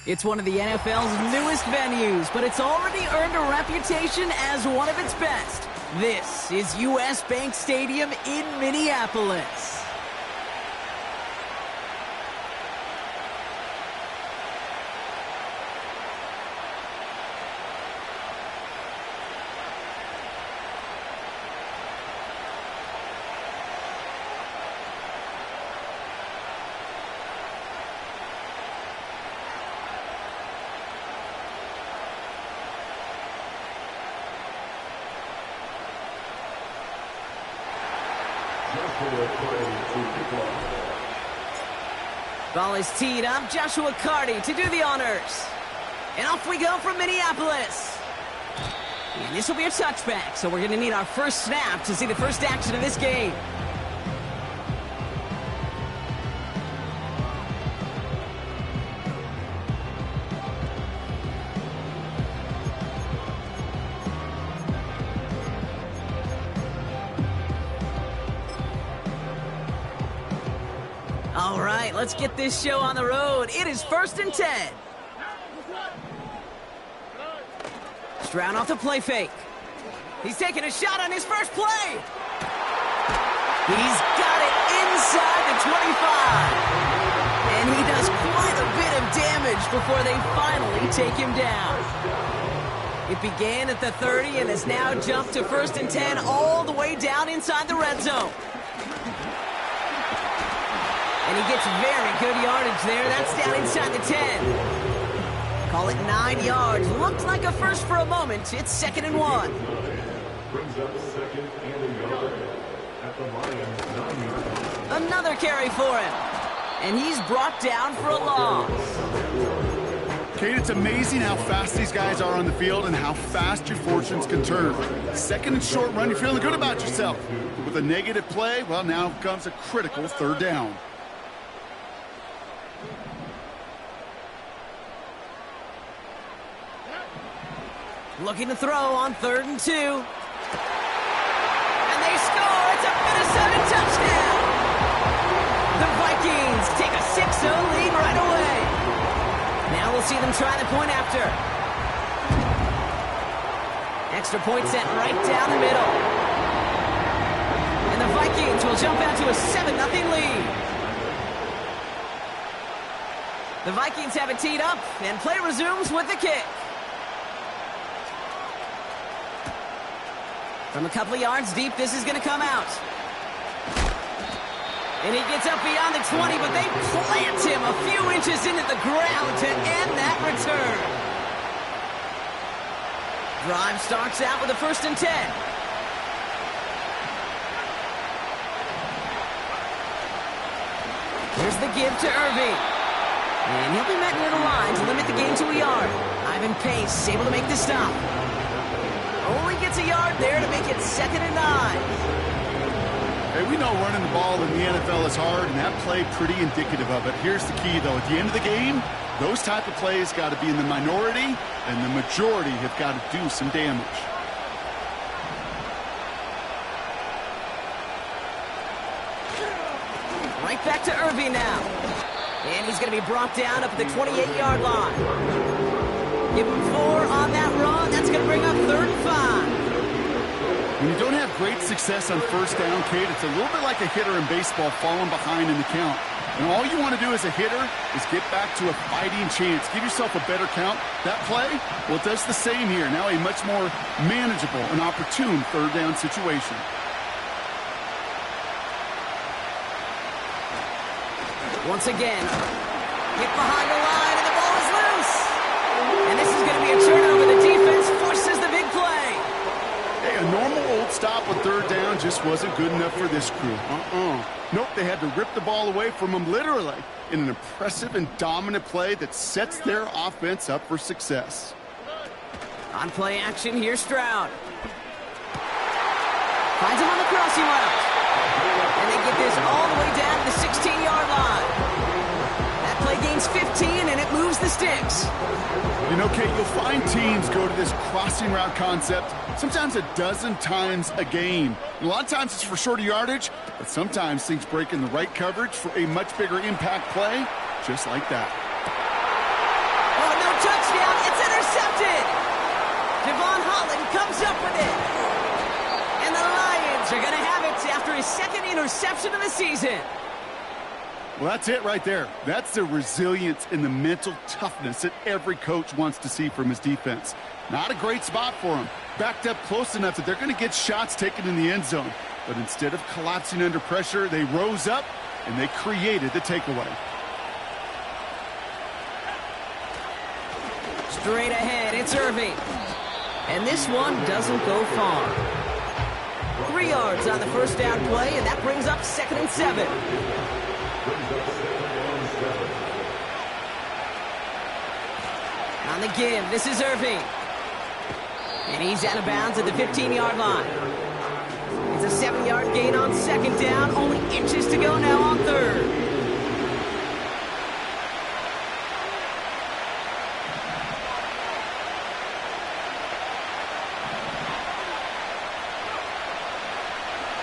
It's one of the NFL's newest venues, but it's already earned a reputation as one of its best. This is U.S. Bank Stadium in Minneapolis. Ball is teed up. Joshua Carty to do the honors. And off we go from Minneapolis. And this will be a touchback, so we're going to need our first snap to see the first action of this game. All right, let's get this show on the road. It is 1st and 10. Stroud off the play fake. He's taking a shot on his first play. He's got it inside the 25. And he does quite a bit of damage before they finally take him down. It began at the 30 and has now jumped to 1st and 10 all the way down inside the red zone. And he gets very good yardage there. That's down inside the 10. Call it 9 yards. Looked like a first for a moment. It's 2nd and 1. Brings up 2nd and a yard at the Lions' 9-yard line. Another carry for him. And he's brought down for a loss. Kate, it's amazing how fast these guys are on the field and how fast your fortunes can turn. 2nd and short run, you're feeling good about yourself. But with a negative play, well, now comes a critical 3rd down. Looking to throw on 3rd and 2. And they score. It's a Minnesota touchdown. The Vikings take a 6-0 lead right away. Now we'll see them try the point after. Extra point set right down the middle. And the Vikings will jump out to a 7-0 lead. The Vikings have it teed up, and play resumes with the kick. From a couple of yards deep, this is going to come out. And he gets up beyond the 20, but they plant him a few inches into the ground to end that return. Drive starts out with a 1st and 10. Here's the give to Irving. And he'll be met near the line to limit the gain to a yard. Ivan Pace able to make the stop. Only gets a yard there to make it 2nd and 9. Hey, we know running the ball in the NFL is hard, and that play pretty indicative of it. Here's the key, though. At the end of the game, those type of plays got to be in the minority, and the majority have got to do some damage. Right back to Irving now. And he's going to be brought down up at the 28-yard line. Give him 4 on that run. That's going to bring up 3rd and 5. When you don't have great success on 1st down, Kate, it's a little bit like a hitter in baseball falling behind in the count. And all you want to do as a hitter is get back to a fighting chance. Give yourself a better count. That play, well, it does the same here. Now a much more manageable and opportune 3rd down situation. Once again, hit behind the line, and the ball is loose. And this is going to be a turnover. The defense forces the big play. Hey, a normal old stop with 3rd down just wasn't good enough for this crew. Nope, they had to rip the ball away from them literally in an impressive and dominant play that sets their offense up for success. On play action, here's Stroud. Finds him on the crossing route. And they get this all the way down to the 16-yard line. That play gains 15, and it moves the sticks. You know, Kate, you'll find teams go to this crossing route concept sometimes a dozen times a game. And a lot of times it's for shorter yardage, but sometimes things break in the right coverage for a much bigger impact play, just like that. after his second interception of the season. Well, that's it right there. That's the resilience and the mental toughness that every coach wants to see from his defense. Not a great spot for him. Backed up close enough that they're going to get shots taken in the end zone. But instead of collapsing under pressure, they rose up and they created the takeaway. Straight ahead, it's Irving. And this one doesn't go far. 3 yards on the first down play, and that brings up 2nd and 7. On the give, this is Irving. And he's out of bounds at the 15-yard line. It's a 7-yard gain on 2nd down. Only inches to go now on 3rd.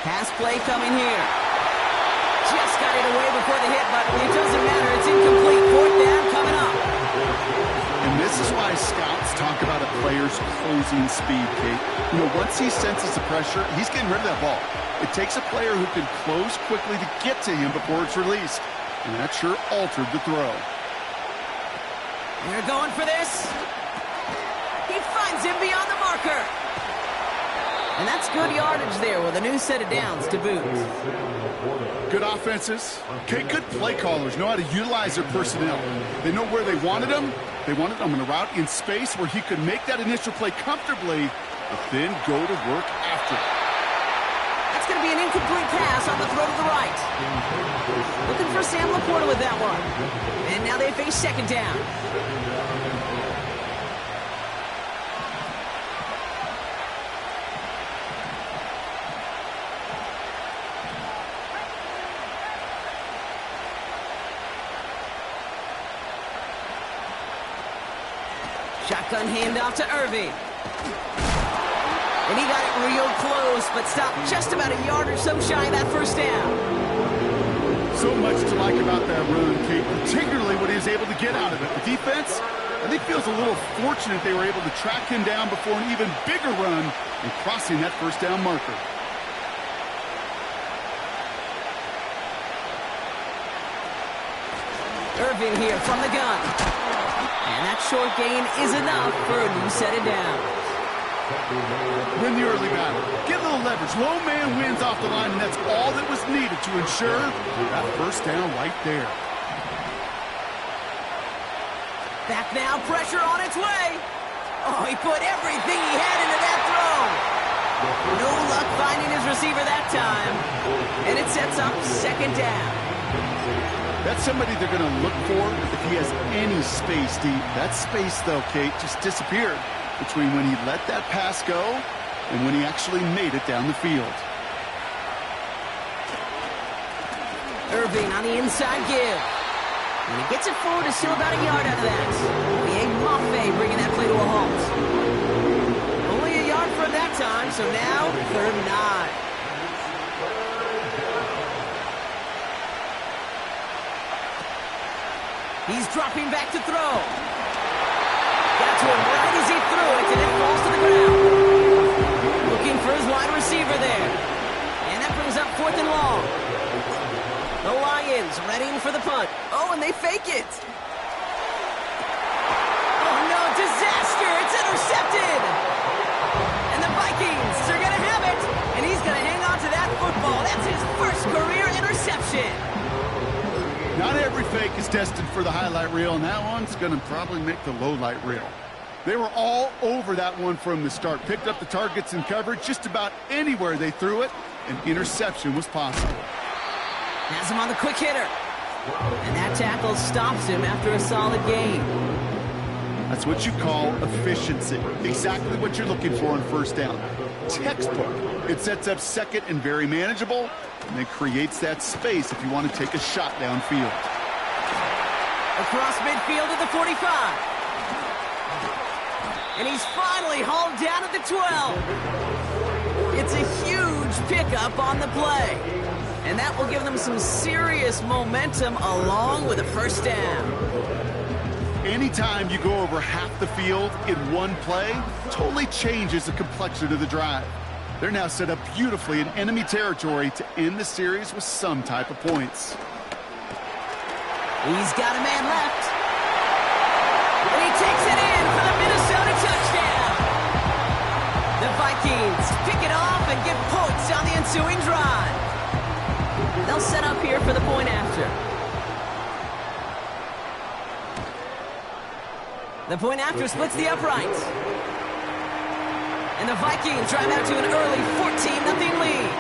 Pass play coming here. Just got it away before the hit, but it doesn't matter. It's incomplete. 4th down coming up. And this is why scouts talk about a player's closing speed, Kate. You know, once he senses the pressure, he's getting rid of that ball. It takes a player who can close quickly to get to him before it's released. And that sure altered the throw. They're going for this. He finds him beyond the marker. And that's good yardage there with a new set of downs to boot. Good offenses. Okay, good play callers know how to utilize their personnel. They know where they wanted them. They wanted them in a route in space where he could make that initial play comfortably, but then go to work after it. That's going to be an incomplete pass on the throw to the right. Looking for Sam Laporta with that one. And now they face 2nd down. Shotgun handoff to Irving. And he got it real close, but stopped just about a yard or so shy of that 1st down. So much to like about that run, Kate, particularly what he was able to get out of it. The defense, I think, feels a little fortunate they were able to track him down before an even bigger run and crossing that 1st down marker. Irving here from the gun. And that short gain is enough for a new set of downs. Win the early battle. Get a little leverage. Low man wins off the line, and that's all that was needed to ensure that 1st down right there. Back now, pressure on its way. Oh, he put everything he had into that throw. No luck finding his receiver that time. And it sets up 2nd down. That's somebody they're going to look for if he has any space deep. That space, though, Kate, just disappeared between when he let that pass go and when he actually made it down the field. Irving on the inside give. And he gets it forward to still about a yard out of that. Mafe bringing that play to a halt. Only a yard from that time, so now 3rd and 9. He's dropping back to throw. Got to him right as he threw it, and it falls to the ground. Looking for his wide receiver there. And that brings up 4th and long. The Lions readying for the punt. Oh, and they fake it. Oh, no, disaster. It's intercepted. And the Vikings are going to have it. And he's going to hang on to that football. That's his first career interception. Not every fake is destined for the highlight reel, and that one's going to probably make the low light reel. They were all over that one from the start. Picked up the targets and coverage just about anywhere they threw it. An interception was possible. Has him on the quick hitter. And that tackle stops him after a solid gain. That's what you call efficiency. Exactly what you're looking for on 1st down. Textbook. It sets up 2nd and very manageable, and it creates that space if you want to take a shot downfield. Across midfield at the 45. And he's finally hauled down at the 12. It's a huge pickup on the play. And that will give them some serious momentum along with a 1st down. Anytime you go over half the field in one play, totally changes the complexion of the drive. They're now set up beautifully in enemy territory to end the series with some type of points. He's got a man left. And he takes it in for the Minnesota touchdown. The Vikings pick it off and get points on the ensuing drive. They'll set up here for the point after. The point after splits the uprights. And the Vikings drive out to an early 14-0 lead.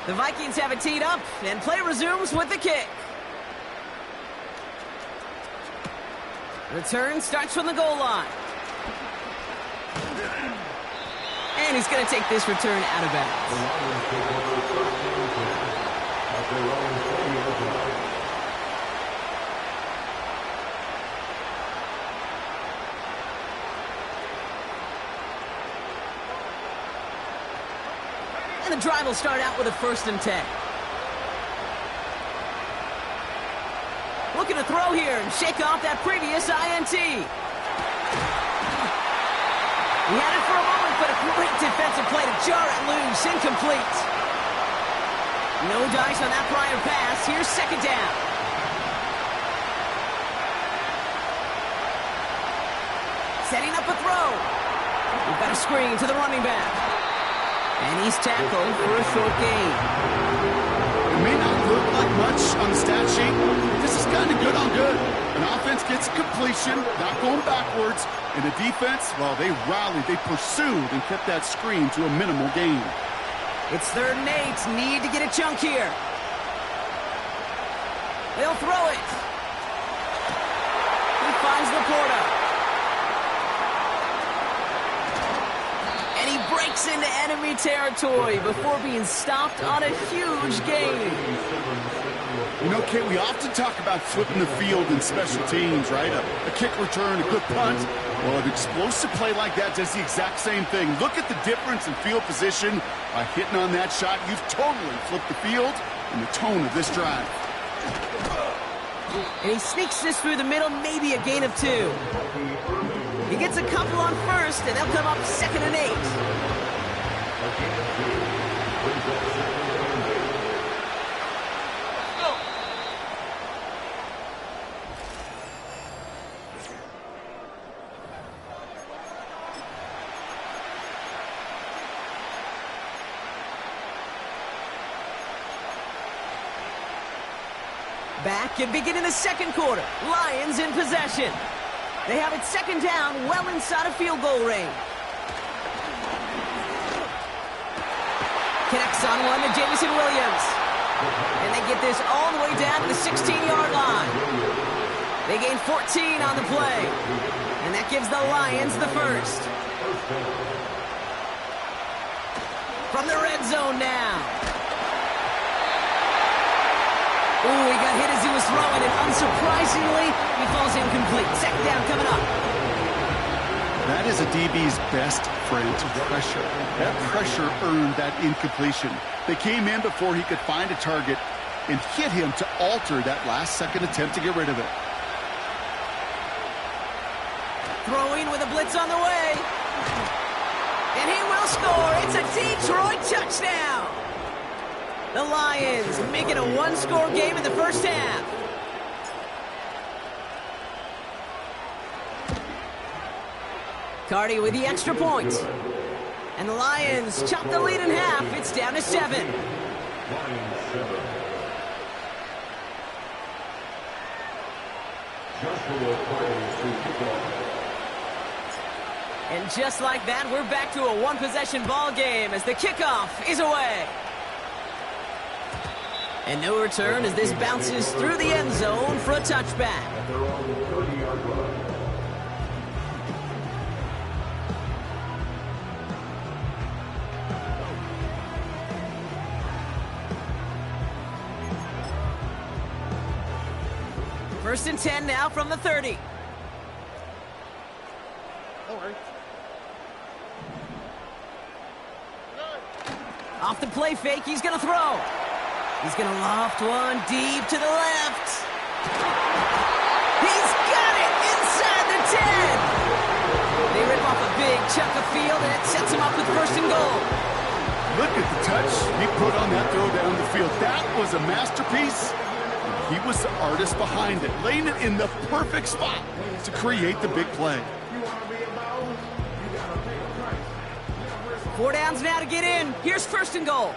The Vikings have it teed up, and play resumes with the kick. Return starts from the goal line. And he's going to take this return out of bounds. And the drive will start out with a 1st and 10. Looking to throw here and shake off that previous INT. He had it for a moment, but a great defensive play to jar it loose. Incomplete. No dice on that prior pass. Here's 2nd down. Setting up a throw. We've got a screen to the running back. And he's tackled for a short gain. It may not look like much on the stat sheet. This is kind of good on good. An offense gets completion, not going backwards. And the defense, well, they rallied, they pursued, and kept that screen to a minimal gain. It's 3rd and 8. Need to get a chunk here. They'll throw it. He finds Laporta. And he breaks into enemy territory before being stopped on a huge gain. You know, Kate, we often talk about flipping the field in special teams, right? A kick return, a good punt. Well, an explosive play like that does the exact same thing. Look at the difference in field position. By hitting on that shot, you've totally flipped the field and the tone of this drive. And he sneaks this through the middle, maybe a gain of 2. He gets a couple on 1st, and they'll come up 2nd and 8. Back and beginning the 2nd quarter. Lions in possession. They have it 2nd down, well inside of field goal range. Connects on one to Jamison Williams. And they get this all the way down to the 16-yard line. They gain 14 on the play. And that gives the Lions the 1st. From the red zone now. Ooh, he got hit as he was throwing, and unsurprisingly, he falls incomplete. 2nd down coming up. That is a DB's best friend, pressure. That pressure earned that incompletion. They came in before he could find a target and hit him to alter that last-second attempt to get rid of it. Throwing with a blitz on the way. And he will score. It's a Detroit touchdown. The Lions make it a 1-score game in the 1st half. Cardi with the extra point. And the Lions chop the lead in half. It's down to 7. And just like that, we're back to a 1-possession ball game as the kickoff is away. And no return as this bounces through the end zone for a touchback. First and 10 now from the 30. Off the play fake, he's going to throw. He's going to loft one deep to the left. He's got it inside the 10. They rip off a big chunk of touch he put on that throw down the field. That was a masterpiece. And he was the artist behind it, laying it in the perfect spot to create the big play. 4 downs now to get in. Here's 1st and goal.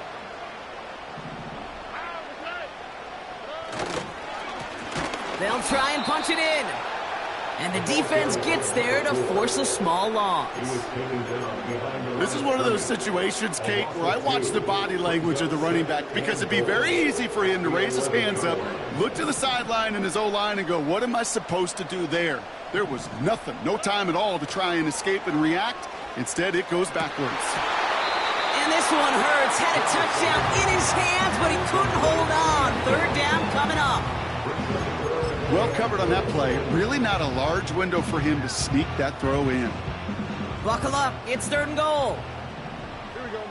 They'll try and punch it in. And the defense gets there to force a small loss. This is one of those situations, Kate, where I watch the body language of the running back, because it'd be very easy for him to raise his hands up, look to the sideline and his O-line and go, what am I supposed to do there? There was nothing, no time at all to try and escape and react. Instead, it goes backwards. And this one hurts. Had a touchdown in his hands, but he couldn't hold on. 3rd down coming up. Well covered on that play. Really not a large window for him to sneak that throw in. Buckle up. It's 3rd and goal. Here we go.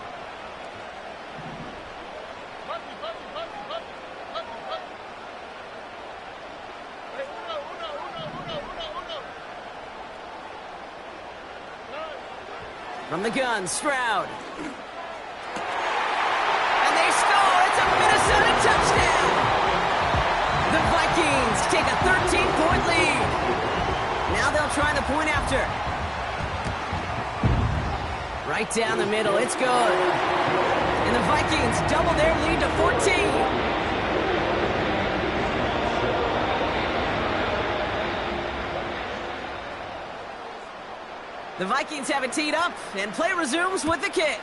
From the gun, Stroud. And they score. It's a Minnesota touchdown. The Vikings take a 13-point lead. Now they'll try the point after. Right down the middle. It's good. And the Vikings double their lead to 14. The Vikings have it teed up, and play resumes with the kick.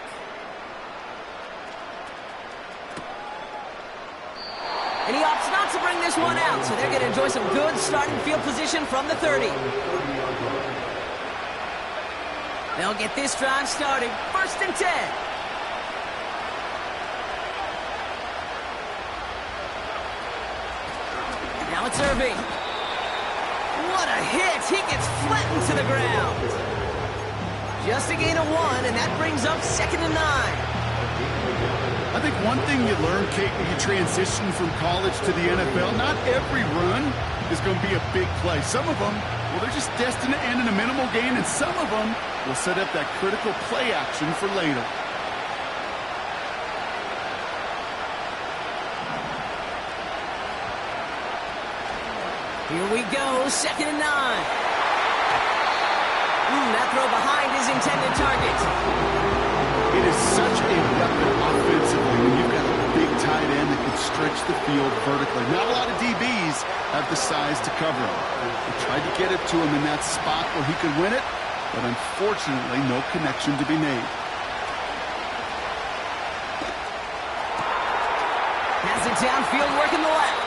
And he opts not to bring this one out, so they're going to enjoy some good starting field position from the 30. They'll get this drive started. 1st and 10. Now it's Irving. What a hit! He gets flattened to the ground. Just a gain of 1, and that brings up 2nd and 9. I think one thing you learn, Kate, when you transition from college to the NFL, not every run is going to be a big play. Some of them, well, they're just destined to end in a minimal gain, and some of them will set up that critical play action for later. Here we go, 2nd and 9. That throw behind his intended target. It is such a weapon offensively when you've got a big tight end that can stretch the field vertically. Not a lot of DBs have the size to cover him. They tried to get it to him in that spot where he could win it, but unfortunately, no connection to be made. Has it downfield, working the left.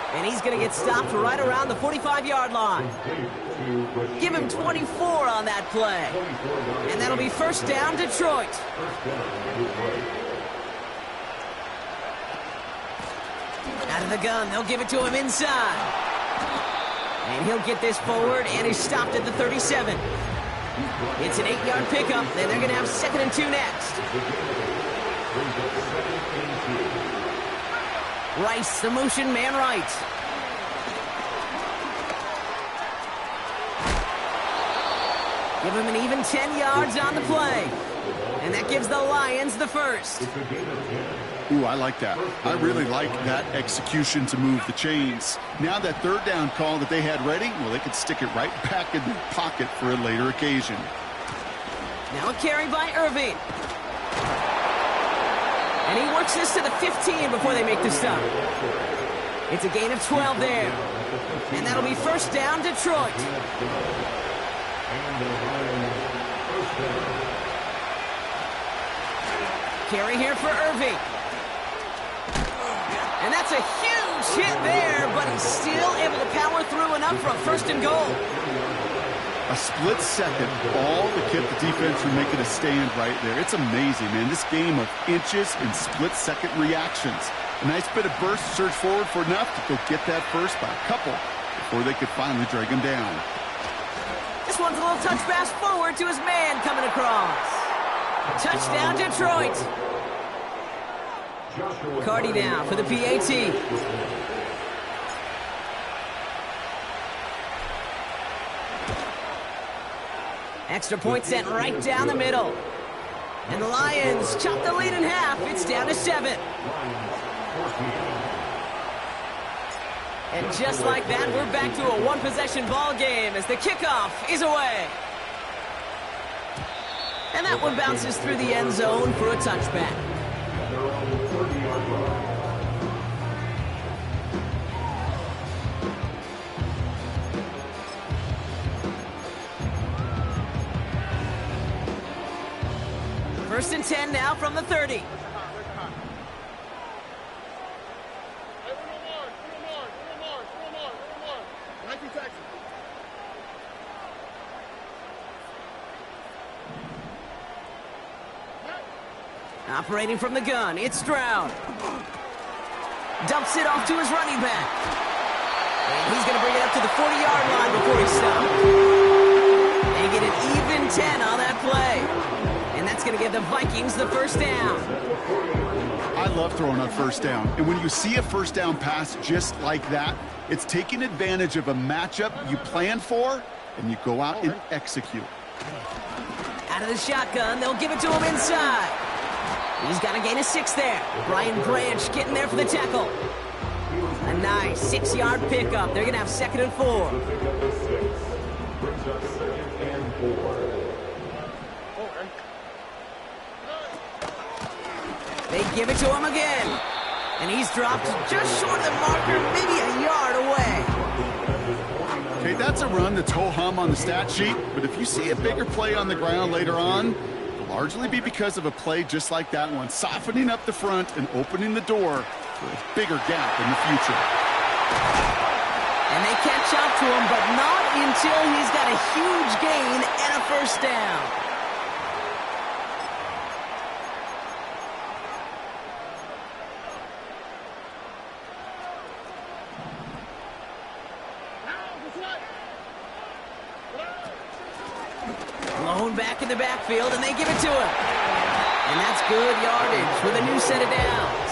And he's going to get stopped right around the 45-yard line. Give him 24 on that play. And that'll be 1st down, Detroit. Out of the gun, they'll give it to him inside. And he'll get this forward, and he's stopped at the 37. It's an 8-yard pickup, and they're going to have 2nd and 2 next. Rice, the motion man right. Give him an even 10 yards on the play. And that gives the Lions the 1st. Ooh, I like that. I really like that execution to move the chains. Now that 3rd down call that they had ready, well, they could stick it right back in their pocket for a later occasion. Now a carry by Irving. And he works this to the 15 before they make the stop. It's a gain of 12 there. And that'll be 1st down, Detroit. Carry here for Irving. And that's a huge hit there, but he's still able to power through enough for a 1st and goal. A split second, all to keep the defense from making a stand right there. It's amazing, man. This game of inches and split-second reactions. A nice bit of burst, surge forward for enough to go get that first by a couple before they could finally drag him down. This one's a little touch pass forward to his man coming across. Touchdown, Detroit. Cardi now for the PAT. Extra point sent right down the middle. And the Lions chop the lead in half. It's down to 7. And just like that, we're back to a one-possession ball game as the kickoff is away. And that one bounces through the end zone for a touchback. First and 10 now from the 30. Operating from the gun, it's Stroud. Dumps it off to his running back. And he's going to bring it up to the 40-yard line before he stops. They get an even 10 on that play. And that's going to give the Vikings the first down. I love throwing on first down. And when you see a first down pass just like that, it's taking advantage of a matchup you planned for, and you go out and execute. Out of the shotgun, they'll give it to him inside. He's got to gain a 6 there. Brian Branch getting there for the tackle. A nice 6-yard pickup. They're going to have 2nd and 4. They give it to him again. And he's dropped just short of the marker, maybe a yard away. Okay, that's a run that's ho-hum on the stat sheet, but if you see a bigger play on the ground later on, largely be because of a play just like that one, softening up the front and opening the door for a bigger gap in the future. And they catch up to him, but not until he's got a huge gain and a first down. Lone back in the backfield, and they give it to him. And that's good yardage with a new set of downs.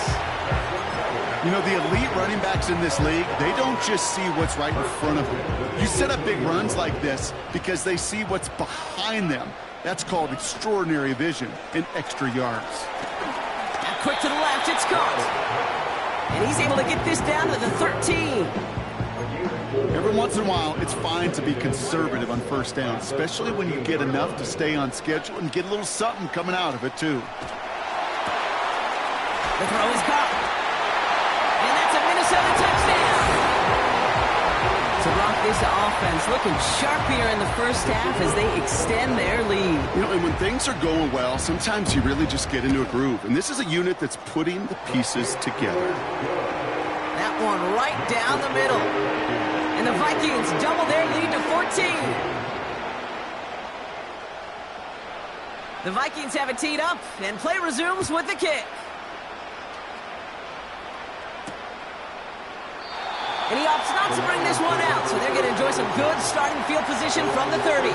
You know, the elite running backs in this league, they don't just see what's right in front of them. You set up big runs like this because they see what's behind them. That's called extraordinary vision and extra yards. Now quick to the left, it's caught. And he's able to get this down to the 13. Every once in a while, it's fine to be conservative on first down, especially when you get enough to stay on schedule and get a little something coming out of it, too. The throw is caught. And that's a Minnesota touchdown. To rock this offense, looking sharp here in the first half as they extend their lead. You know, and when things are going well, sometimes you really just get into a groove. And this is a unit that's putting the pieces together. That one right down the middle. And the Vikings double their lead to 14. The Vikings have it teed up, and play resumes with the kick. And he opts not to bring this one out, so they're going to enjoy some good starting field position from the 30.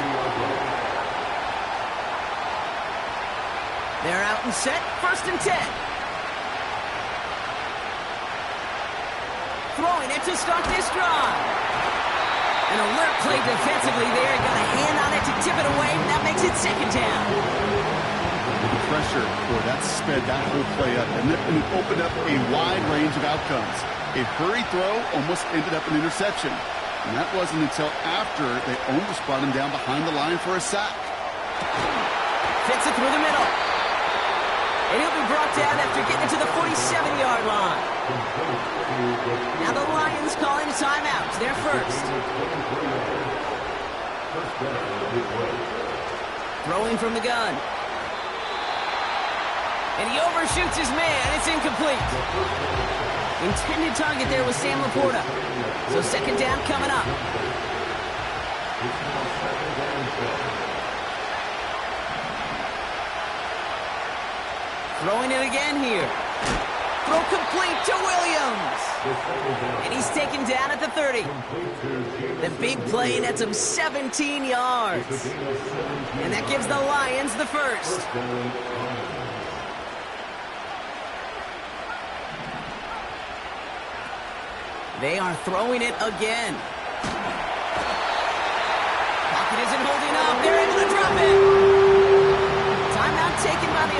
They're out and set, 1st and 10. Throwing it to start this drive. An alert play defensively there. Got a hand on it to tip it away. That makes it 2nd down. The pressure, boy, that sped that whole play up. And it opened up a wide range of outcomes. A hurry throw almost ended up an interception. And that wasn't until after they almost brought him down behind the line for a sack. Fits it through the middle. And he'll be brought down after getting it to the 47-yard line. Now the Lions calling a timeout. They're first. Throwing from the gun. And he overshoots his man. It's incomplete. Intended target there was Sam Laporta. So 2nd down coming up. Throwing it again here. Throw complete to Williams. And he's taken down at the 30. The big play nets him 17 yards. And that gives the Lions the first. They are throwing it again. Pocket isn't holding up. They're able to drop it. Timeout taken by the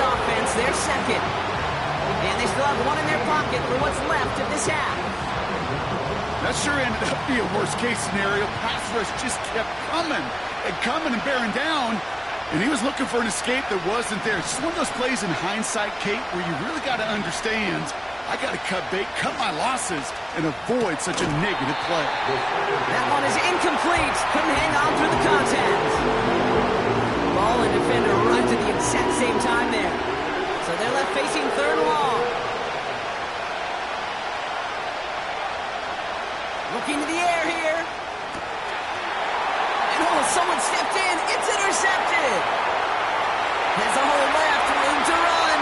will have one in their pocket for what's left of this half. That sure ended up being a worst-case scenario. Pass rush just kept coming and bearing down, and he was looking for an escape that wasn't there. It's just one of those plays in hindsight, Kate, where you really got to understand, I got to cut bait, cut my losses, and avoid such a negative play. That one is incomplete. Couldn't hang on through the contact. Ball and defender arrived at the exact same time there. So they're left facing third and long. Looking to the air here. And someone stepped in. It's intercepted. There's a hole left, room to run.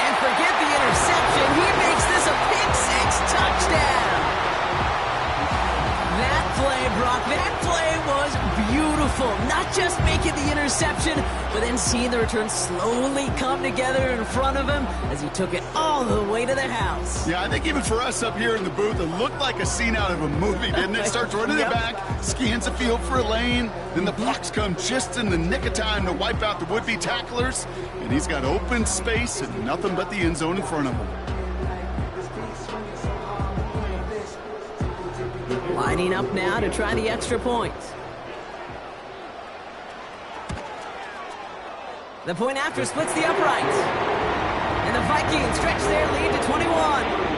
And forget the interception. He makes this a pick-six touchdown. That play, Brock, that play was beautiful. Not just making the interception, but then seeing the return slowly come together in front of him as he took it all the way to the house. Yeah, I think even for us up here in the booth, it looked like a scene out of a movie, didn't it? Starts running it back, scans the field for a lane, then the blocks come just in the nick of time to wipe out the would-be tacklers, and he's got open space and nothing but the end zone in front of him. Lining up now to try the extra point. The point after splits the uprights. And the Vikings stretch their lead to 21.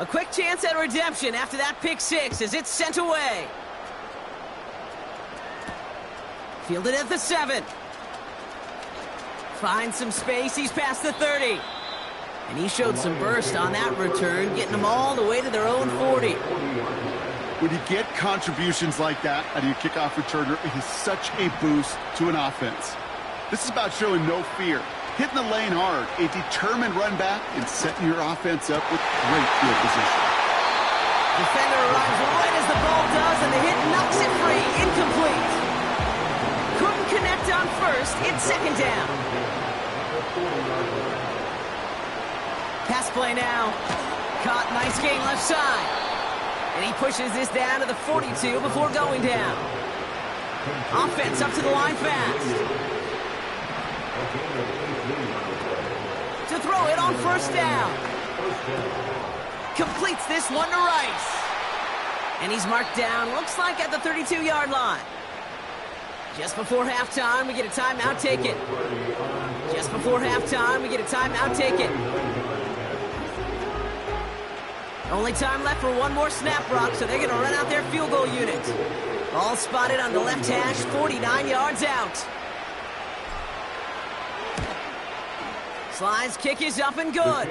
A quick chance at redemption after that pick six as it's sent away. Fielded at the 7. Finds some space. He's past the 30. And he showed some burst on that return, getting them all the way to their own 40. When you get contributions like that out of your kickoff returner, it is such a boost to an offense. This is about showing no fear, hitting the lane hard, a determined run back, and setting your offense up with great field position. Defender arrives right as the ball does, and the hit knocks it free. Incomplete. Couldn't connect on first. It's second down. Pass play now. Caught, nice gain left side. And he pushes this down to the 42 before going down. Offense up to the line fast. To throw it on first down. Completes this one to Rice. And he's marked down, looks like at the 32-yard line. Just before halftime, we get a timeout, take it. Just before halftime, we get a timeout, take it. Only time left for one more snap, Brock, so they're going to run out their field goal unit. All spotted on the left hash, 49 yards out. Slide's kick is up and good.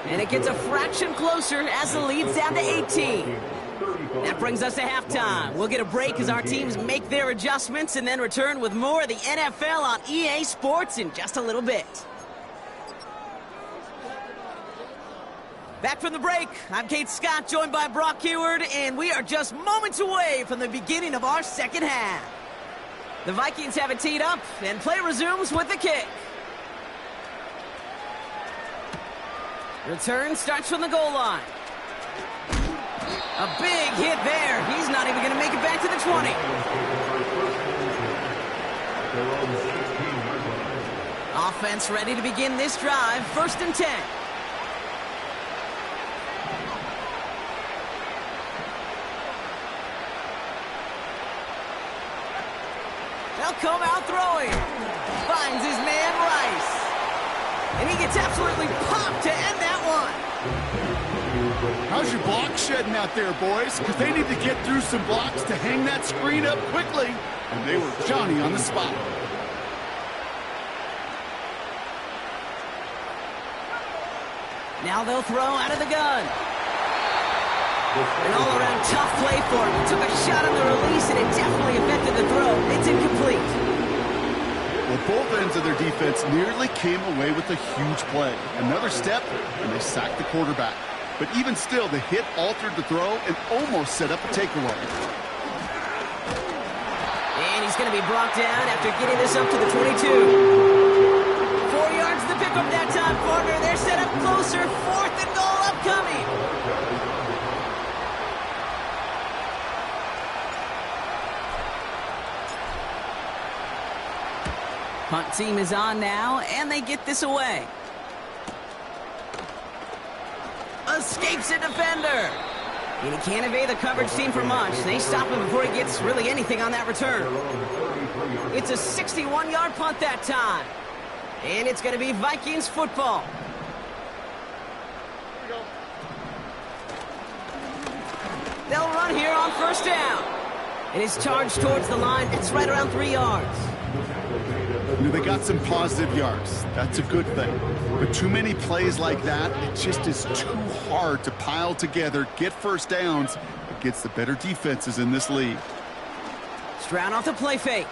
And it gets a fraction closer as the lead's down to 18. That brings us to halftime. We'll get a break as our teams make their adjustments and then return with more of the NFL on EA Sports in just a little bit. Back from the break, I'm Kate Scott, joined by Brock Heward, and we are just moments away from the beginning of our second half. The Vikings have it teed up, and play resumes with the kick. Return starts from the goal line. A big hit there. He's not even going to make it back to the 20. Offense ready to begin this drive. 1st and 10. They'll come out throwing. Finds his man Rice. And he gets absolutely popped to end that one. How's your block shedding out there, boys? Because they need to get through some blocks to hang that screen up quickly. And they were Johnny on the spot. Now they'll throw out of the gun. An all-around tough play for him. He took a shot on the release, and it definitely affected the throw. It's incomplete. Well, both ends of their defense nearly came away with a huge play. Another step, and they sacked the quarterback. But even still, the hit altered the throw and almost set up a takeaway. And he's going to be brought down after getting this up to the 22. 4 yards to pick up that time, partner. They're set up closer. 4th and goal upcoming. Punt team is on now, and they get this away. Escapes a defender. And he can't evade the coverage team for much. They stop him before he gets really anything on that return. It's a 61-yard punt that time. And it's going to be Vikings football. They'll run here on 1st down. And it's charged towards the line. It's right around 3 yards. You know, they got some positive yards. That's a good thing. But too many plays like that, it just is too hard to pile together, get 1st downs against the better defenses in this league. Stroud off the play fake.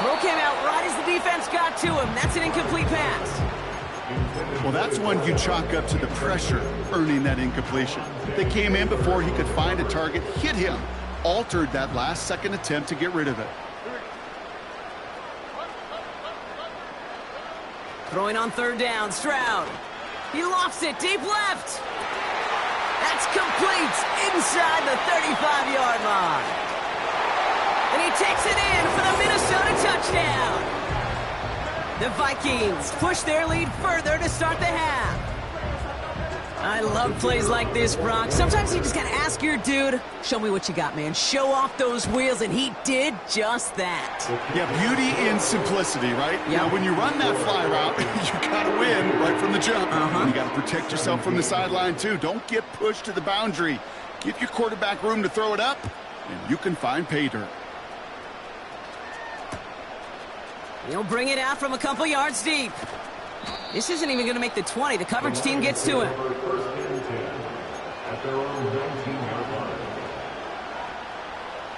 Throw came out right as the defense got to him. That's an incomplete pass. Well, that's one you chalk up to the pressure earning that incompletion. They came in before he could find a target, hit him, altered that last-second attempt to get rid of it. Throwing on 3rd down, Stroud. He lofts it deep left. That's complete inside the 35-yard line. And he takes it in for the Minnesota touchdown. The Vikings push their lead further to start the half. I love plays like this, Brock. Sometimes you just got to ask your dude, show me what you got, man. Show off those wheels, and he did just that. Yeah, beauty in simplicity, right? Yep. Now, when you run that fly route, you got to win right from the jump. You got to protect yourself from the sideline, too. Don't get pushed to the boundary. Give your quarterback room to throw it up, and you can find pay dirt. He'll bring it out from a couple yards deep. This isn't even going to make the 20. The coverage team gets to him.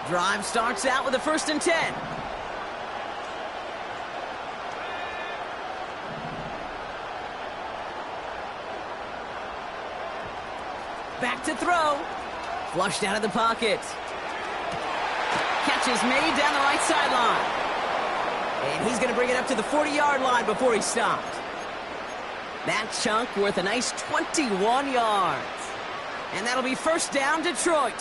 Drive starts out with a 1st and 10. Back to throw. Flushed out of the pocket. Catch is made down the right sideline. And he's going to bring it up to the 40-yard line before he stopped. That chunk worth a nice 21 yards. And that'll be 1st down, Detroit.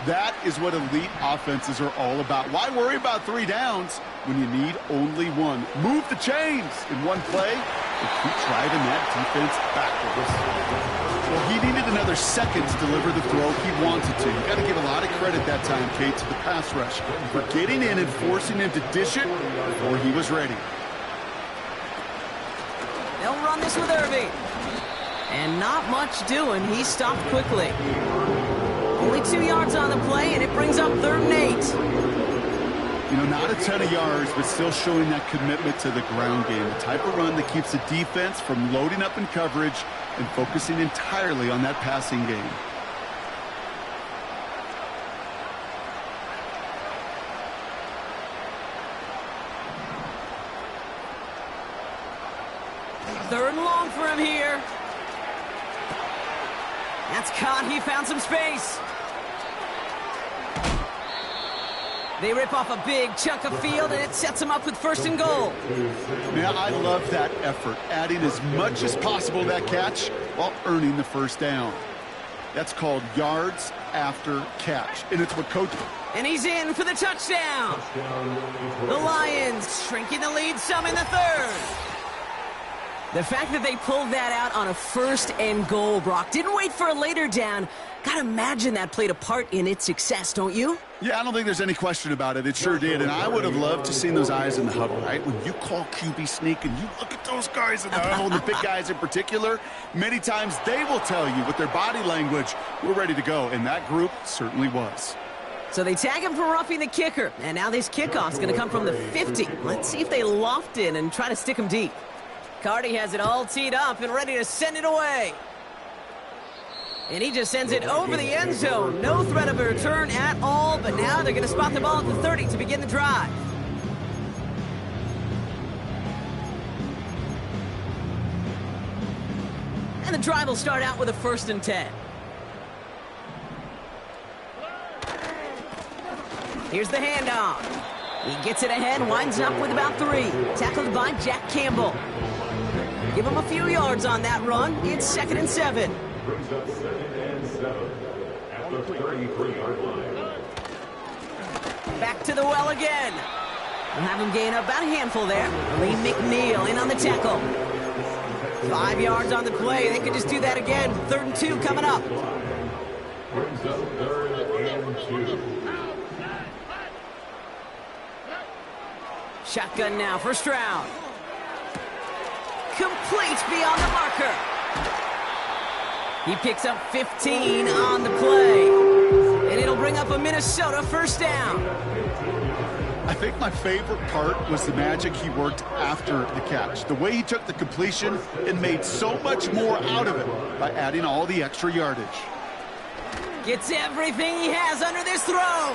That is what elite offenses are all about. Why worry about 3 downs when you need only 1? Move the chains in one play and keep driving that defense backwards. Well, he needed another second to deliver the throw he wanted to. You got to give a lot of credit that time, Kate, to the pass rush for getting in and forcing him to dish it before he was ready. They'll run this with Irving. And not much doing. He stopped quickly. Only 2 yards on the play, and it brings up 3rd and 8. You know, not a ton of yards, but still showing that commitment to the ground game. The type of run that keeps the defense from loading up in coverage and focusing entirely on that passing game. Third and long for him here. That's caught. He found some space. They rip off a big chunk of field, and it sets them up with 1st and goal. Man, I love that effort, adding as much as possible to that catch while earning the 1st down. That's called yards after catch, and it's what coach... And he's in for the touchdown. The Lions shrinking the lead some in the 3rd. The fact that they pulled that out on a 1st and goal, Brock, didn't wait for a later down. Gotta imagine that played a part in its success, don't you? Yeah, I don't think there's any question about it. It sure did, and I would have loved to see those eyes in the huddle, right? When you call QB sneak and you look at those guys in the huddle, and the big guys in particular, many times they will tell you with their body language, we're ready to go, and that group certainly was. So they tag him for roughing the kicker, and now this kickoff's going to come from the 50. Let's see if they loft in and try to stick him deep. Carty has it all teed up and ready to send it away. And he just sends it over the end zone. No threat of a return at all, but now they're going to spot the ball at the 30 to begin the drive. And the drive will start out with a 1st and 10. Here's the handoff. He gets it ahead, winds up with about 3. Tackled by Jack Campbell. Give him a few yards on that run. It's 2nd and 7. Brings up 2nd and 7 at the 33-yard line. Back to the well again. We'll have him gain about a handful there. Lee McNeil in on the tackle. 5 yards on the play. They could just do that again. 3rd and 2 coming up. Brings up 3rd and 2. Shotgun now, 1st round. Complete beyond the marker. He picks up 15 on the play. And it'll bring up a Minnesota 1st down. I think my favorite part was the magic he worked after the catch. The way he took the completion and made so much more out of it by adding all the extra yardage. Gets everything he has under this throw.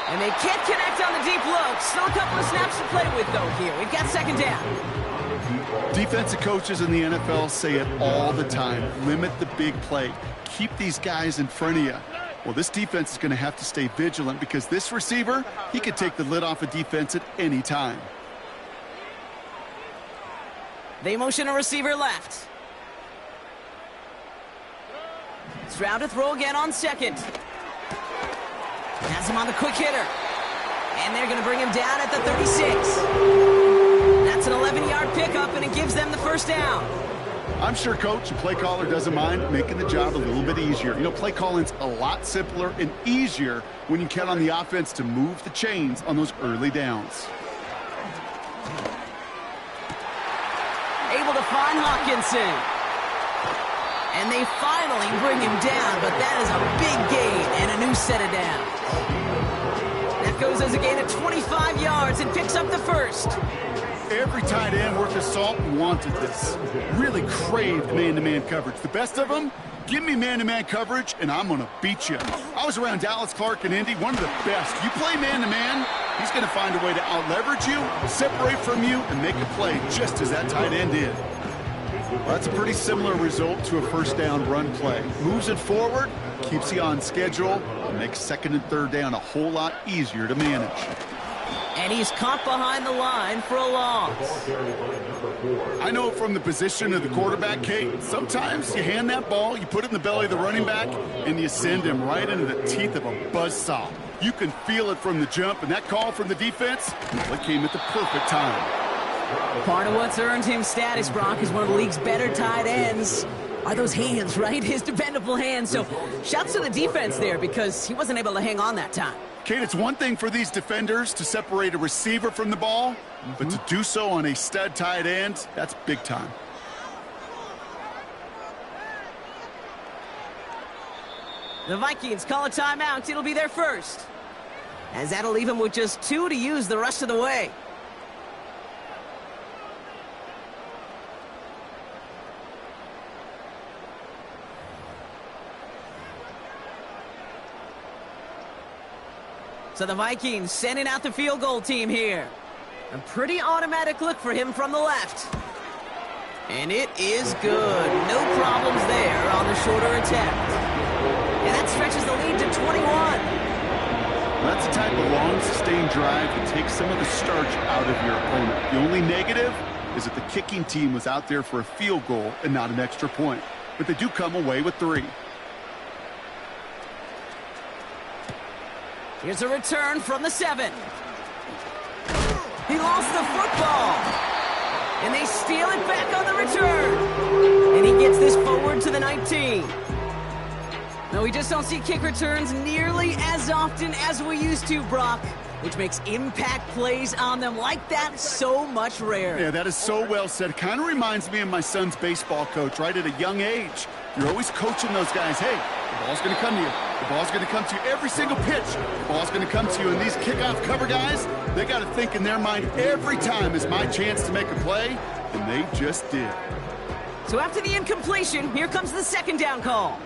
And they can't connect on the deep look. Still a couple of snaps to play with, though, here. We've got 2nd down. Defensive coaches in the NFL say it all the time. Limit the big play. Keep these guys in front of you. Well, this defense is going to have to stay vigilant because this receiver, he could take the lid off a defense at any time. They motion a receiver left. Stroud to throw again on 2nd. Has him on the quick hitter. And they're going to bring him down at the 36. That's an 11-yard pickup, and it gives them the 1st down. I'm sure coach and play caller doesn't mind making the job a little bit easier. You know, play calling's a lot simpler and easier when you count on the offense to move the chains on those early downs. Able to find Hawkinson. And they finally bring him down, but that is a big gain and a new set of downs. That goes as a gain of 25 yards and picks up the 1st. Every tight end worth his salt wanted this. Really craved man-to-man coverage. The best of them, give me man-to-man coverage, and I'm going to beat you. I was around Dallas Clark and Indy, one of the best. You play man-to-man, he's going to find a way to out-leverage you, separate from you, and make a play just as that tight end did. Well, that's a pretty similar result to a 1st down run play. Moves it forward, keeps you on schedule, and makes 2nd and 3rd down a whole lot easier to manage. And he's caught behind the line for a loss. I know from the position of the quarterback, Kate, sometimes you hand that ball, you put it in the belly of the running back, and you send him right into the teeth of a buzzsaw. You can feel it from the jump, and that call from the defense, well, it came at the perfect time. Part of what's earned him status, Brock, is one of the league's better tight ends. Are those hands, right? His dependable hands. So shouts to the defense there because he wasn't able to hang on that time. Kate, it's one thing for these defenders to separate a receiver from the ball, but to do so on a stud tight end, that's big time. The Vikings call a timeout. It'll be their 1st. As that'll leave him with just 2 to use the rest of the way. So the Vikings sending out the field goal team here. A pretty automatic look for him from the left. And it is good. No problems there on the shorter attempt. And that stretches the lead to 21. That's the type of long, sustained drive that takes some of the starch out of your opponent. The only negative is that the kicking team was out there for a field goal and not an extra point. But they do come away with 3. Here's a return from the 7. He lost the football. And they steal it back on the return. And he gets this forward to the 19. No, we just don't see kick returns nearly as often as we used to, Brock, which makes impact plays on them like that so much rarer. Yeah, that is so well said. Kind of reminds me of my son's baseball coach, right? At a young age, you're always coaching those guys, hey, the ball's going to come to you. The ball's going to come to you every single pitch. The ball's going to come to you. And these kickoff cover guys, they got to think in their mind every time is my chance to make a play, and they just did. So after the incompletion, here comes the 2nd down call.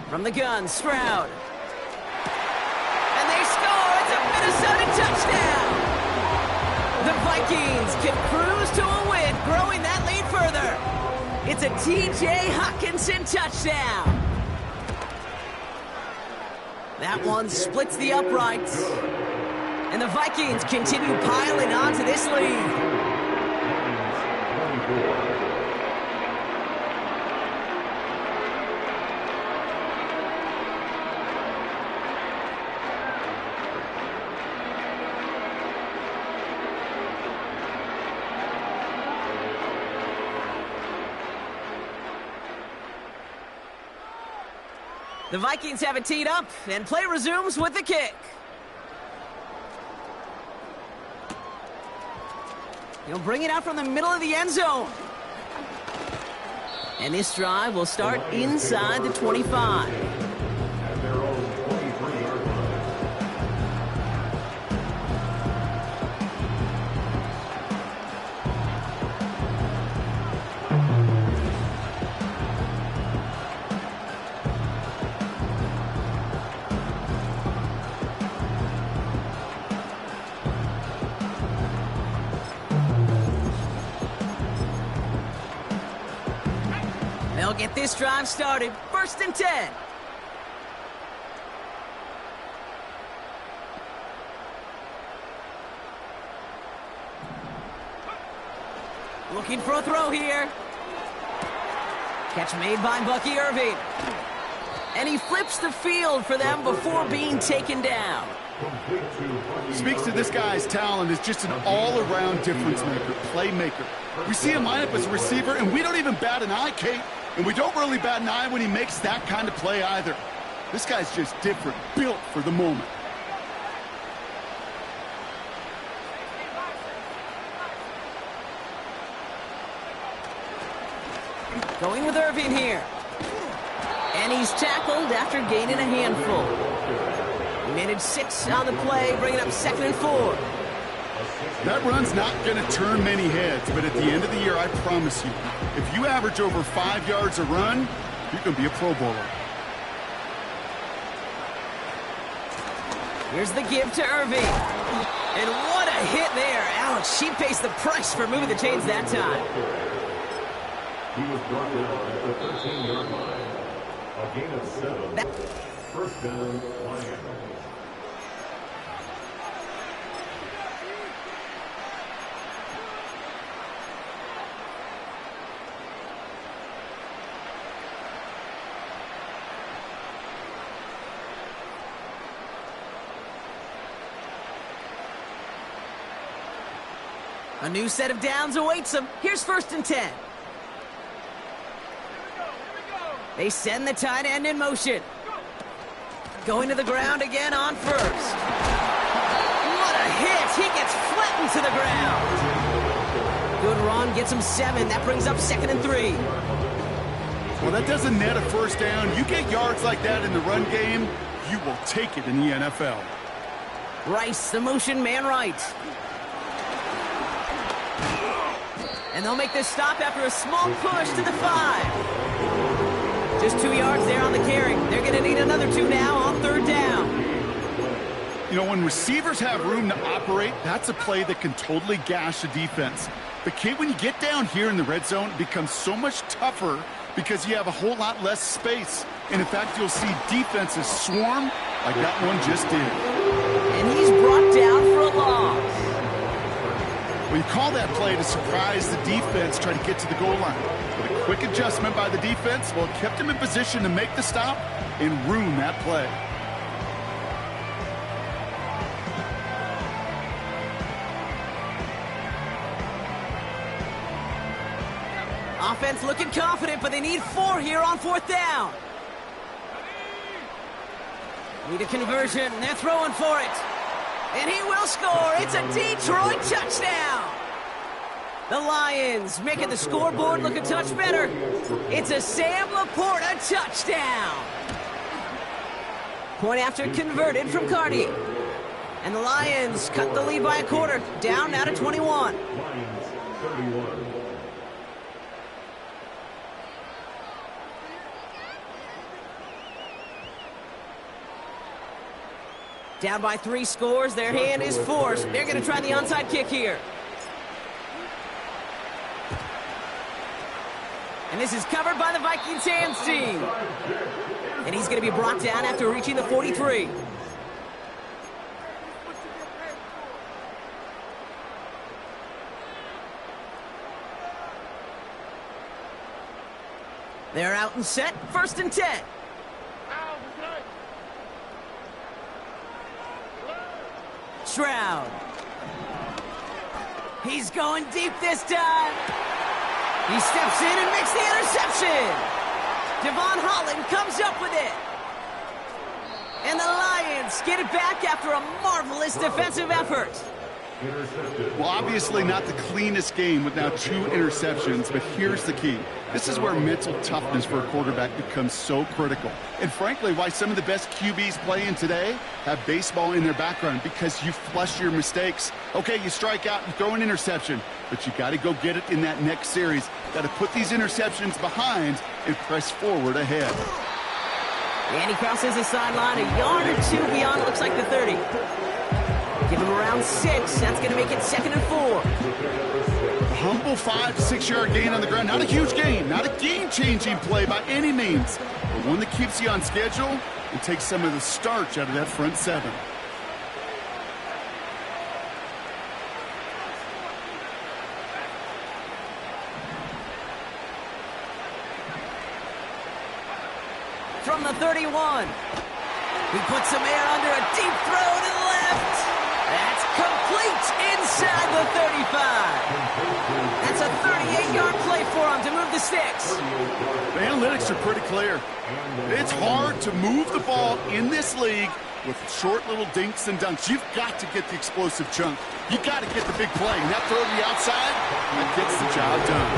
From the gun, Stroud. And they score. It's a Minnesota The Vikings can cruise to a win, growing that lead further. It's a T.J. Hockenson touchdown. That one splits the uprights. And the Vikings continue piling onto this lead. The Vikings have it teed up, and play resumes with the kick. He'll bring it out from the middle of the end zone. And this drive will start inside the 25. At their own 23-yard line. They'll get this drive started. 1st and 10. Looking for a throw here. Catch made by Bucky Irving. And he flips the field for them before being taken down. Speaks to this guy's talent as just an all-around difference maker, playmaker. We see him line up as a receiver, and we don't even bat an eye, Kate. And we don't really bat an eye when he makes that kind of play either. This guy's just different, built for the moment. Going with Irving here. And he's tackled after gaining a handful. He managed 6 on the play, bringing up 2nd and 4. That run's not going to turn many heads, but at the end of the year, I promise you, if you average over 5 yards a run, you're going to be a Pro Bowler. Here's the give to Irving. And what a hit there. Ouch, she pays the price for moving the chains that time. He was brought down at the 13-yard line. A gain of 7. 1st down, Lions. A new set of downs awaits them. Here's 1st and 10. They send the tight end in motion. Going to the ground again on 1st. What a hit! He gets flattened to the ground. Good run, gets him 7. That brings up 2nd and 3. Well, that doesn't net a 1st down. You get yards like that in the run game, you will take it in the NFL. Rice, the motion man right. And they'll make this stop after a small push to the 5. Just 2 yards there on the carry. They're going to need another 2 now on 3rd down. You know, when receivers have room to operate, that's a play that can totally gash a defense. But, Kate, when you get down here in the red zone, it becomes so much tougher because you have a whole lot less space. And, in fact, you'll see defenses swarm like that one just did. And he's brought down for a loss. Well, you call that play to surprise the defense, try to get to the goal line. But a quick adjustment by the defense, well, it kept him in position to make the stop and ruin that play. Offense looking confident, but they need 4 here on 4th down. Need a conversion, and they're throwing for it. And he will score. It's a Detroit touchdown. The Lions making the scoreboard look a touch better. It's a Sam Laporta touchdown. Point after converted from Cardi. And the Lions cut the lead by a quarter. Down now to 21. Lions 31. Down by 3 scores, their hand is forced. They're going to try the onside kick here. And this is covered by the Vikings hands team. And he's going to be brought down after reaching the 43. They're out and set, 1st and 10. Stroud. He's going deep this time. He steps in and makes the interception. Devon Holland comes up with it. And the Lions get it back after a marvelous defensive effort. Well, obviously not the cleanest game with now 2 interceptions, but here's the key. This is where mental toughness for a quarterback becomes so critical. And frankly, why some of the best QBs playing today have baseball in their background, because you flush your mistakes. Okay, you strike out and throw an interception, but you got to go get it in that next series. Got to put these interceptions behind and press forward ahead. And he crosses the sideline a yard or 2 beyond, looks like the 30. Give him around 6. That's going to make it 2nd and 4. A humble 5 to 6 yard gain on the ground. Not a huge gain, not a game-changing play by any means, but one that keeps you on schedule and takes some of the starch out of that front 7. From the 31. He puts some air under a deep throw to the left. That's complete inside the 35. That's a 38-yard play for him to move the sticks. The analytics are pretty clear. It's hard to move the ball in this league with short little dinks and dunks. You've got to get the explosive chunk. You got to get the big play. And that throw to the outside, that gets the job done.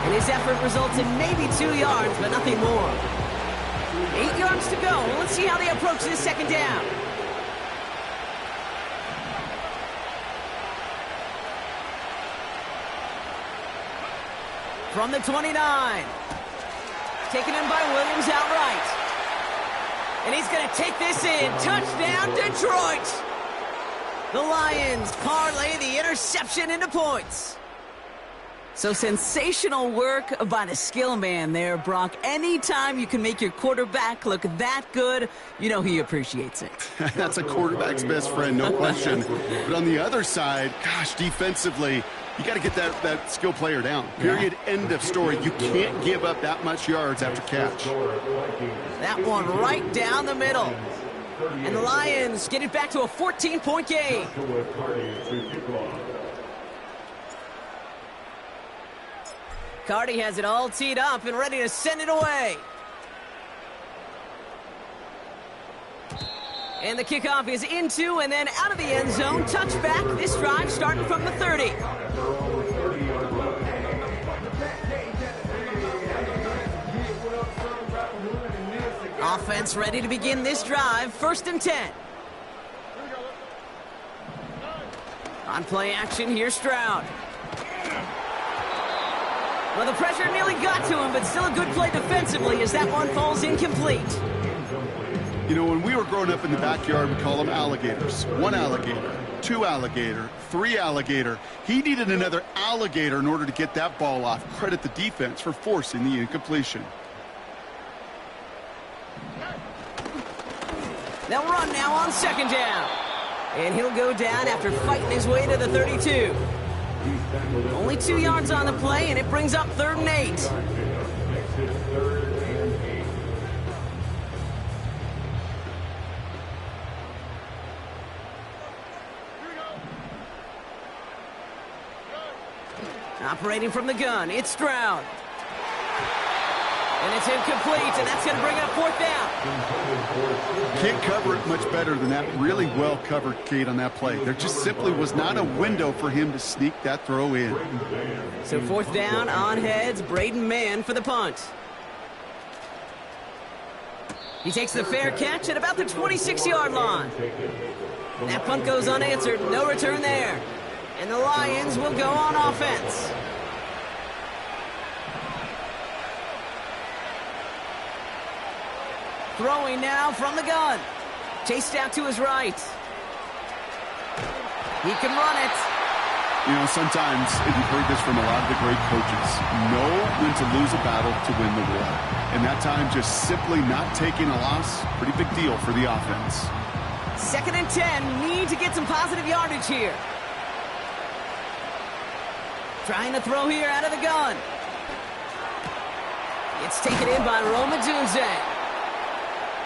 And his effort results in maybe 2 yards, but nothing more. 8 yards to go. Let's see how they approach this 2nd down. From the 29. Taken in by Williams outright. And he's going to take this in. Touchdown, Detroit. The Lions parlay the interception into points. So sensational work by the skill man there, Brock. Anytime you can make your quarterback look that good, you know he appreciates it. That's a quarterback's best friend, no question. But on the other side, gosh, defensively, you got to get that skill player down. Period. Yeah. End of story. You can't give up that much yards after catch. That one right down the middle. And the Lions get it back to a 14-point game. Cardi has it all teed up and ready to send it away. And the kickoff is into and then out of the end zone. Touchback. This drive starting from the 30. Offense ready to begin this drive. 1st and 10. On play action, here's Stroud. Well, the pressure nearly got to him, but still a good play defensively as that one falls incomplete. You know, when we were growing up in the backyard, we call them alligators. 1 alligator, 2 alligator, 3 alligator. He needed another alligator in order to get that ball off. Credit the defense for forcing the incompletion. They'll run now on 2nd down. And he'll go down after fighting his way to the 32. Only 2 yards on the play, and it brings up 3rd and 8. Operating from the gun, it's Stroud. And it's incomplete, and that's going to bring up 4th down. Can't cover it much better than that. Really well covered, Kate, on that play. There just simply was not a window for him to sneak that throw in. So 4th down on heads. Braden Mann for the punt. He takes the fair catch at about the 26-yard line. That punt goes unanswered. No return there. And the Lions will go on offense. Throwing now from the gun. chased out to his right. He can run it. You know, sometimes, and you've heard this from a lot of the great coaches, know when to lose a battle to win the war. And that time, just simply not taking a loss, pretty big deal for the offense. 2nd and 10, need to get some positive yardage here. Trying to throw here out of the gun. It's taken in by Roma Dunze.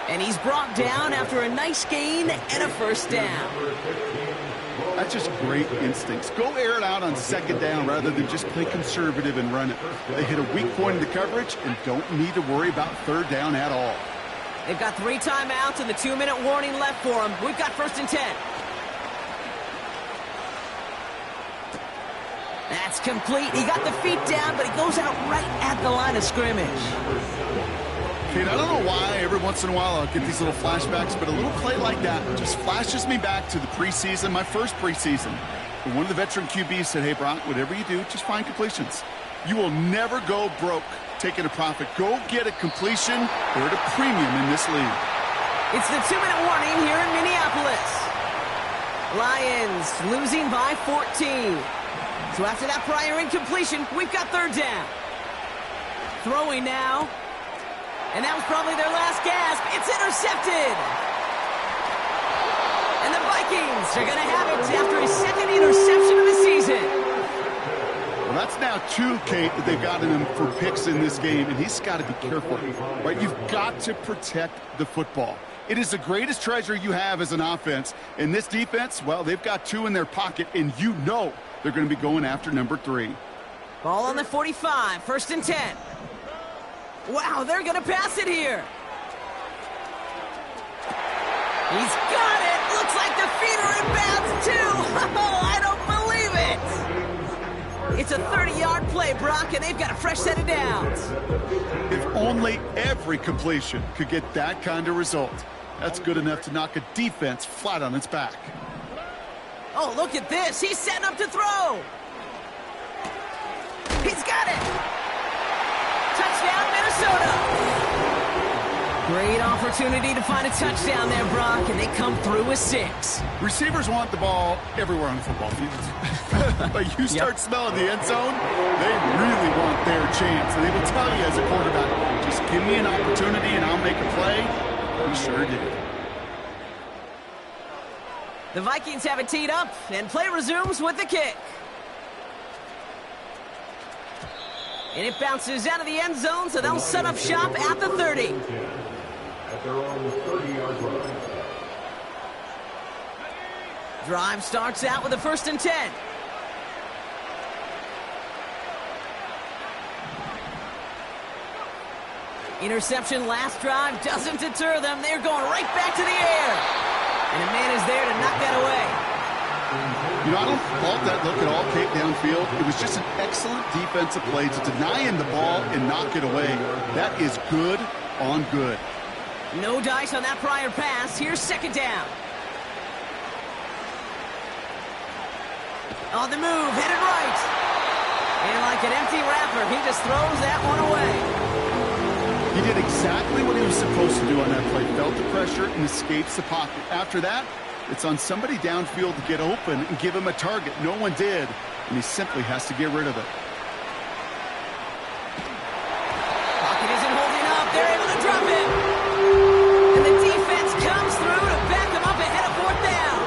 And he's brought down after a nice gain and a first down. That's just great instincts. Go air it out on 2nd down rather than just play conservative and run it. They hit a weak point in the coverage and don't need to worry about 3rd down at all. They've got 3 timeouts and the 2-minute warning left for them. We've got 1st and 10. That's complete. He got the feet down, but he goes out right at the line of scrimmage. Kate, I don't know why every once in a while I'll get these little flashbacks, but a little play like that just flashes me back to the preseason, my first preseason. And one of the veteran QBs said, hey, Brock, whatever you do, just find completions. You will never go broke taking a profit. Go get a completion. They're at a premium in this league. It's the 2-minute warning here in Minneapolis. Lions losing by 14. So after that prior incompletion, we've got 3rd down. Throwing now. And that was probably their last gasp. It's intercepted. And the Vikings are going to have it after his 2nd interception of the season. Well, that's now 2, Kate, that they've gotten him for picks in this game, and he's got to be careful. Right? You've got to protect the football. It is the greatest treasure you have as an offense. And this defense, well, they've got 2 in their pocket, and you know they're going to be going after number 3. Ball on the 45, 1st and 10. Wow, they're going to pass it here. He's got it. Looks like the feet are in bounds, too. Oh, I don't believe it. It's a 30-yard play, Brock, and they've got a fresh set of downs. If only every completion could get that kind of result. That's good enough to knock a defense flat on its back. Oh, look at this. He's setting up to throw. He's got it. Touchdown, Minnesota. Great opportunity to find a touchdown there, Brock, and they come through with 6. Receivers want the ball everywhere on the football field. But you start smelling the end zone, they really want their chance. And they will tell you as a quarterback, just give me an opportunity and I'll make a play. We sure did. The Vikings have it teed up, and play resumes with the kick. And it bounces out of the end zone, so they'll set up shop at the 30. At their own 30-yard line. Drive starts out with a 1st and 10. Interception last drive doesn't deter them. They're going right back to the air. And a man is there to knock that away. You know, I don't fault that look at all, Kate, downfield. It was just an excellent defensive play to deny him the ball and knock it away. That is good on good. No dice on that prior pass. Here's 2nd down. On the move, headed right. And like an empty wrapper, he just throws that one away. He did exactly what he was supposed to do on that play. Felt the pressure and escapes the pocket. After that, it's on somebody downfield to get open and give him a target. No one did, and he simply has to get rid of it. Pocket isn't holding up. They're able to drop him. And the defense comes through to back him up ahead of 4th down.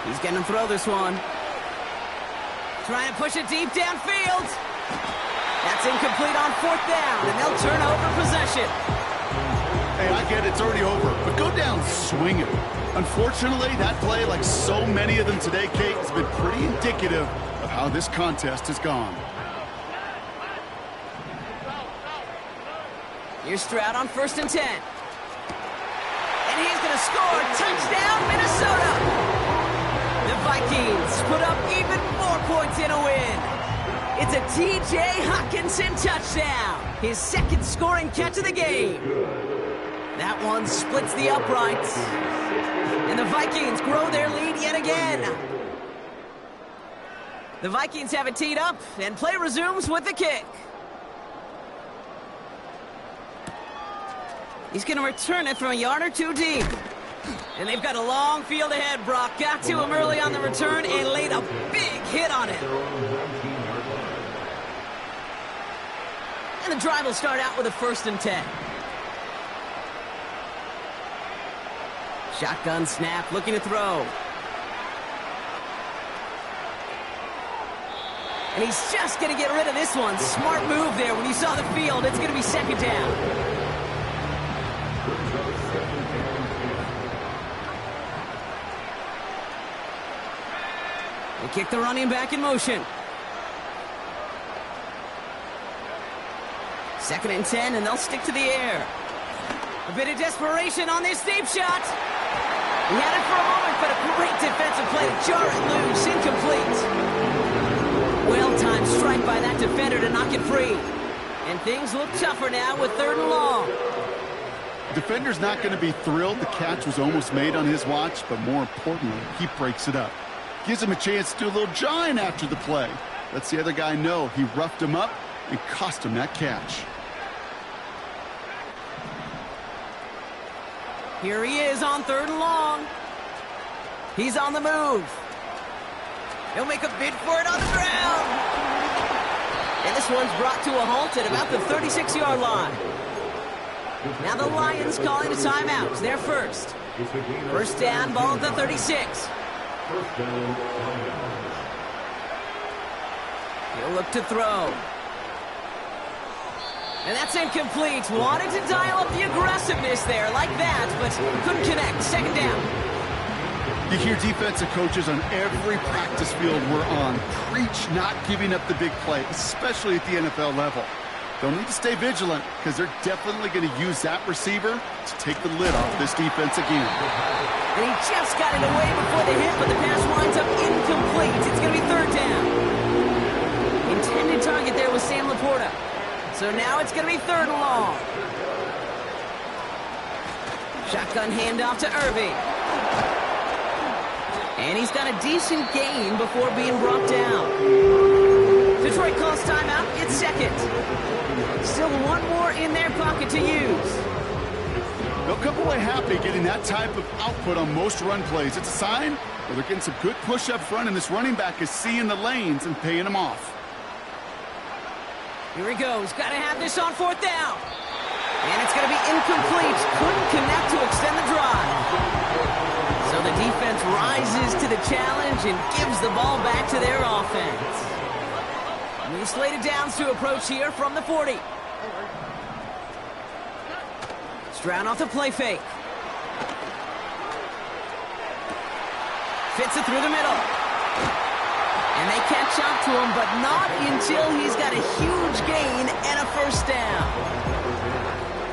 He's going to throw this one. Trying to push it deep downfield. That's incomplete on 4th down, and they'll turn over possession. Hey, I get it, it's already over, but go down swinging. Unfortunately, that play, like so many of them today, Kate, has been pretty indicative of how this contest has gone. Here's Stroud on 1st and 10. And he's going to score. Touchdown, Minnesota. The Vikings put up even more points in a win. It's a T.J. Hockenson touchdown. His 2nd scoring catch of the game. That one splits the uprights. And the Vikings grow their lead yet again. The Vikings have it teed up, and play resumes with the kick. He's going to return it from a yard or two deep. And they've got a long field ahead, Brock. Got to him early on the return and laid a big hit on it. And the drive will start out with a 1st and 10. Shotgun snap, looking to throw. And he's just going to get rid of this one. Smart move there when you saw the field. It's going to be 2nd down. They kick the running back in motion. 2nd and 10, and they'll stick to the air. A bit of desperation on this deep shot. He had it for a moment, but a great defensive play to jar it loose. Incomplete. Well-timed strike by that defender to knock it free. And things look tougher now with 3rd and long. Defender's not going to be thrilled the catch was almost made on his watch, but more importantly, he breaks it up. Gives him a chance to do a little jawing after the play. Lets the other guy know he roughed him up and cost him that catch. Here he is on 3rd and long. He's on the move. He'll make a bid for it on the ground. And this one's brought to a halt at about the 36-yard line. Now the Lions calling a timeout. They're first. 1st down, ball at the 36. He'll look to throw. And that's incomplete. Wanted to dial up the aggressiveness there like that, but couldn't connect. 2nd down. You hear defensive coaches on every practice field we're on preach not giving up the big play, especially at the NFL level. They'll need to stay vigilant because they're definitely going to use that receiver to take the lid off this defense again. And he just got it away before the hit, but the pass winds up incomplete. It's going to be 3rd down. Intended target there was Sam Laporta. So now it's going to be 3rd and long. Shotgun handoff to Irving. And he's got a decent gain before being brought down. Detroit calls timeout. It's 2nd. Still one more in their pocket to use. They'll come away happy getting that type of output on most run plays. It's a sign where they're getting some good push up front, and this running back is seeing the lanes and paying them off. Here he goes. Got to have this on 4th down. And it's going to be incomplete. Couldn't connect to extend the drive. So the defense rises to the challenge and gives the ball back to their offense. New slated downs to approach here from the 40. Stroud off the play fake. Fits it through the middle. And they catch up to him, but not until he's got a huge gain and a 1st down.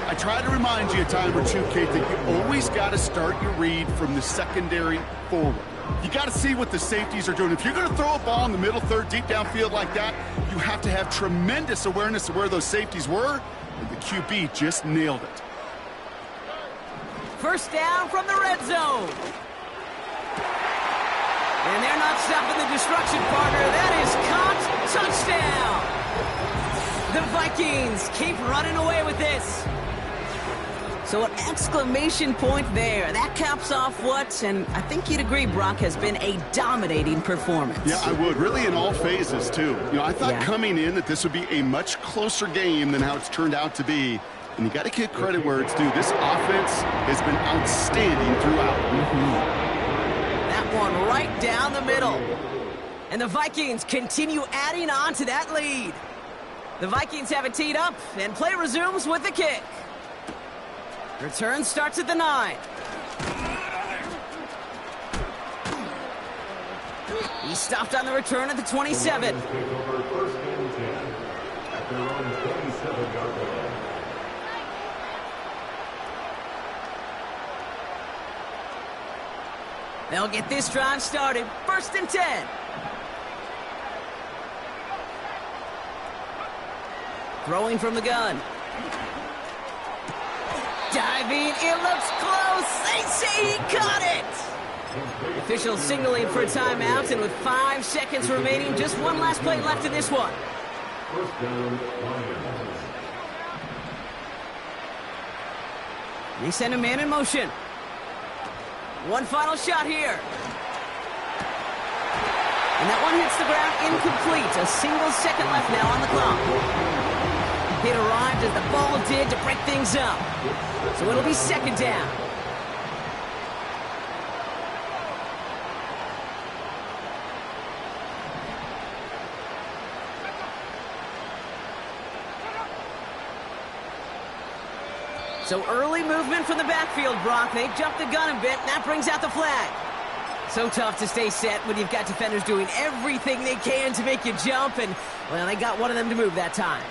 I try to remind you a time or two, Kate, that you always got to start your read from the secondary forward. You got to see what the safeties are doing. If you're going to throw a ball in the middle third, deep downfield like that, you have to have tremendous awareness of where those safeties were, and the QB just nailed it. 1st down from the red zone. And they're not stopping the destruction, partner. That is caught. Touchdown. The Vikings keep running away with this. So an exclamation point there. That caps off what, and I think you'd agree, Brock, has been a dominating performance. Yeah, I would. Really in all phases, too. You know, I thought coming in that this would be a much closer game than how it's turned out to be. And you got to give credit where it's due. This offense has been outstanding throughout. That one right down the middle. And the Vikings continue adding on to that lead. The Vikings have it teed up, and play resumes with the kick. Return starts at the 9. He stopped on the return at the 27. They'll get this drive started. 1st and 10. Throwing from the gun. Diving, it looks close. They say he caught it. Officials signaling for a timeout, and with 5 seconds remaining, just one last play left in this one. First down, Lions. They send a man in motion. One final shot here. And that one hits the ground incomplete. A single second left now on the clock. It arrived as the ball did to break things up. So it'll be second down. So early movement from the backfield, Brock. They jumped the gun a bit, and that brings out the flag. So tough to stay set when you've got defenders doing everything they can to make you jump, and, well, they got one of them to move that time.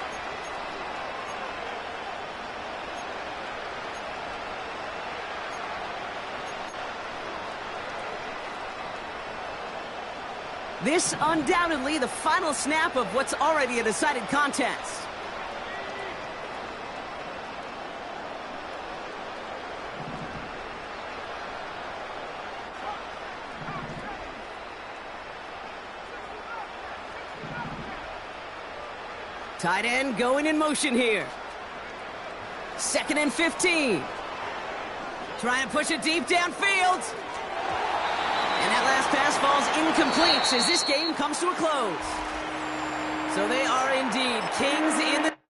This undoubtedly the final snap of what's already a decided contest. Tight end going in motion here. 2nd and 15. Trying to push it deep downfield. And that last pass falls incomplete as this game comes to a close. So they are indeed kings in the...